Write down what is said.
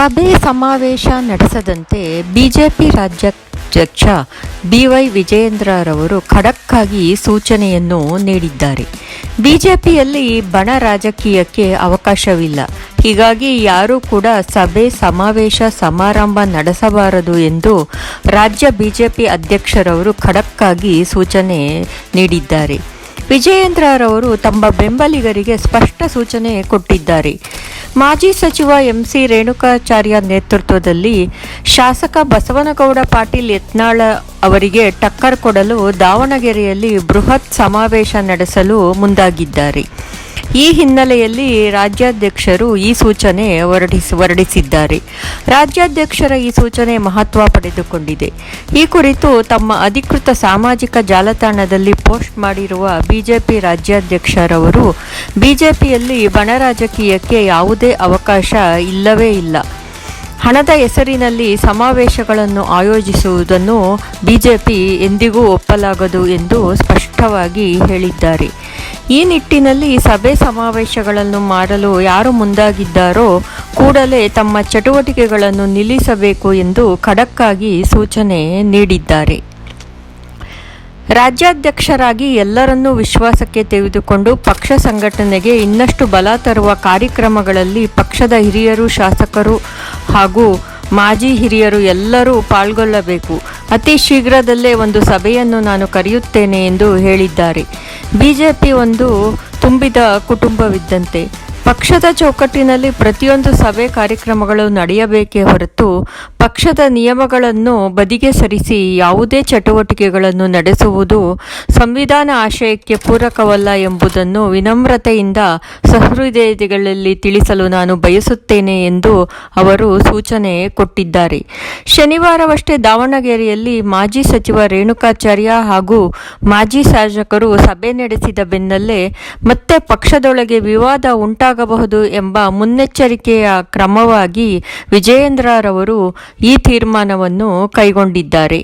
ಸಭೆ ಸಮಾವೇಶ ನಡೆಸದಂತೆ ಬಿಜೆಪಿ ರಾಜ್ಯಾಧ್ಯಕ್ಷ ಬಿವೈ ವಿಜಯೇಂದ್ರರವರು ಖಡಕ್ ಆಗಿ ಸೂಚನೆಯನ್ನು ನೀಡಿದ್ದಾರೆ. ಬಿಜೆಪಿಯಲ್ಲಿ ಬಣ ರಾಜಕೀಯಕ್ಕೆ ಅವಕಾಶವಿಲ್ಲ. ಹೀಗಾಗಿ ಯಾರೂ ಕೂಡ ಸಭೆ ಸಮಾವೇಶ ಸಮಾರಂಭ ನಡೆಸಬಾರದು ಎಂದು ರಾಜ್ಯ ಬಿಜೆಪಿ ಅಧ್ಯಕ್ಷರವರು ಖಡಕ್ ಆಗಿ ಸೂಚನೆ ನೀಡಿದ್ದಾರೆ. ವಿಜಯೇಂದ್ರರವರು ತಮ್ಮ ಬೆಂಬಲಿಗರಿಗೆ ಸ್ಪಷ್ಟ ಸೂಚನೆ ಕೊಟ್ಟಿದ್ದಾರೆ. ಮಾಜಿ ಸಚಿವ ಎಂಸಿ ರೇಣುಕಾಚಾರ್ಯ ನೇತೃತ್ವದಲ್ಲಿ ಶಾಸಕ ಬಸವನಗೌಡ ಪಾಟೀಲ್ ಯತ್ನಾಳ ಅವರಿಗೆ ಟಕ್ಕರ್ ಕೊಡಲು ದಾವಣಗೆರೆಯಲ್ಲಿ ಬೃಹತ್ ಸಮಾವೇಶ ನಡೆಸಲು ಮುಂದಾಗಿದ್ದಾರೆ. ಈ ಹಿನ್ನೆಲೆಯಲ್ಲಿ ರಾಜ್ಯಾಧ್ಯಕ್ಷರು ಈ ಸೂಚನೆ ಹೊರಡಿಸಿದ್ದಾರೆ. ರಾಜ್ಯಾಧ್ಯಕ್ಷರ ಈ ಸೂಚನೆ ಮಹತ್ವ ಪಡೆದುಕೊಂಡಿದೆ. ಈ ಕುರಿತು ತಮ್ಮ ಅಧಿಕೃತ ಸಾಮಾಜಿಕ ಜಾಲತಾಣದಲ್ಲಿ ಪೋಸ್ಟ್ ಮಾಡಿರುವ ಬಿಜೆಪಿ ರಾಜ್ಯಾಧ್ಯಕ್ಷರವರು ಬಿಜೆಪಿಯಲ್ಲಿ ಬಣ ರಾಜಕೀಯಕ್ಕೆ ಯಾವುದೇ ಅವಕಾಶ ಇಲ್ಲವೇ ಇಲ್ಲ. ಹಣದ ಹೆಸರಿನಲ್ಲಿ ಸಮಾವೇಶಗಳನ್ನು ಆಯೋಜಿಸುವುದನ್ನು ಬಿಜೆಪಿ ಎಂದಿಗೂ ಒಪ್ಪಲಾಗದು ಎಂದು ಸ್ಪಷ್ಟವಾಗಿ ಹೇಳಿದ್ದಾರೆ. ಈ ನಿಟ್ಟಿನಲ್ಲಿ ಸಭೆ ಸಮಾವೇಶಗಳನ್ನು ಮಾಡಲು ಯಾರು ಮುಂದಾಗಿದ್ದಾರೋ ಕೂಡಲೇ ತಮ್ಮ ಚಟುವಟಿಕೆಗಳನ್ನು ನಿಲ್ಲಿಸಬೇಕು ಎಂದು ಖಡಕ್ ಆಗಿ ಸೂಚನೆ ನೀಡಿದ್ದಾರೆ. ರಾಜ್ಯಾಧ್ಯಕ್ಷರಾಗಿ ಎಲ್ಲರನ್ನೂ ವಿಶ್ವಾಸಕ್ಕೆ ತೆಗೆದುಕೊಂಡು ಪಕ್ಷ ಸಂಘಟನೆಗೆ ಇನ್ನಷ್ಟು ಬಲ ತರುವ ಕಾರ್ಯಕ್ರಮಗಳಲ್ಲಿ ಪಕ್ಷದ ಹಿರಿಯರು, ಶಾಸಕರು ಹಾಗೂ ಮಾಜಿ ಹಿರಿಯರು ಎಲ್ಲರೂ ಪಾಲ್ಗೊಳ್ಳಬೇಕು. ಅತಿ ಶೀಘ್ರದಲ್ಲೇ ಒಂದು ಸಭೆಯನ್ನು ನಾನು ಕರೆಯುತ್ತೇನೆ ಎಂದು ಹೇಳಿದ್ದಾರೆ. ಬಿಜೆಪಿ ಒಂದು ತುಂಬಿದ ಕುಟುಂಬವಿದ್ದಂತೆ. ಪಕ್ಷದ ಚೌಕಟ್ಟಿನಲ್ಲಿ ಪ್ರತಿಯೊಂದು ಸಭೆ ಕಾರ್ಯಕ್ರಮಗಳು ನಡೆಯಬೇಕೇ ಹೊರತು ಪಕ್ಷದ ನಿಯಮಗಳನ್ನು ಬದಿಗೆ ಸರಿಸಿ ಯಾವುದೇ ಚಟುವಟಿಕೆಗಳನ್ನು ನಡೆಸುವುದು ಸಂವಿಧಾನ ಆಶಯಕ್ಕೆ ಪೂರಕವಲ್ಲ ಎಂಬುದನ್ನು ವಿನಮ್ರತೆಯಿಂದ ಸಹೃದಯಗಳಲ್ಲಿ ತಿಳಿಸಲು ನಾನು ಬಯಸುತ್ತೇನೆ ಎಂದು ಅವರು ಸೂಚನೆ ಕೊಟ್ಟಿದ್ದಾರೆ. ಶನಿವಾರವಷ್ಟೇ ದಾವಣಗೆರೆಯಲ್ಲಿ ಮಾಜಿ ಸಚಿವ ರೇಣುಕಾಚಾರ್ಯ ಹಾಗೂ ಮಾಜಿ ಶಾಸಕರು ಸಭೆ ನಡೆಸಿದ ಬೆನ್ನಲ್ಲೇ ಮತ್ತೆ ಪಕ್ಷದೊಳಗೆ ವಿವಾದ ಉಂಟಾಗಬಹುದು ಎಂಬ ಮುನ್ನೆಚ್ಚರಿಕೆಯ ಕ್ರಮವಾಗಿ ವಿಜಯೇಂದ್ರರವರು ಈ ತೀರ್ಮಾನವನ್ನು ಕೈಗೊಂಡಿದ್ದಾರೆ.